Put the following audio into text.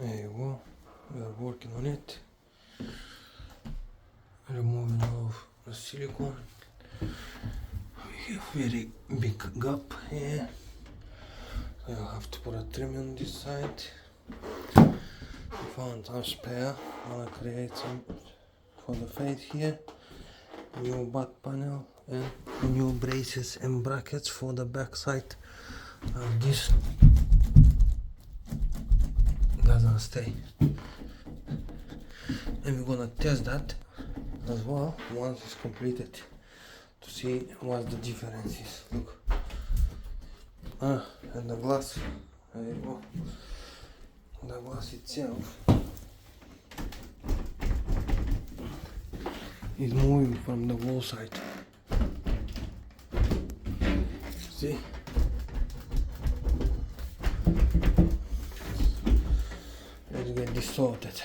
There you go. We are working on it. Removing all the silicone. We have very big gap here. So I have to put a trim on this side. I found some spare. I'm gonna create some for the face here. New butt panel and new braces and brackets for the back side. This doesn't stay. And we're gonna test that as well once it's completed to see what the difference is. Look. And the glass. There you go. The glass itself is moving from the wall side. See? Let's get this sorted.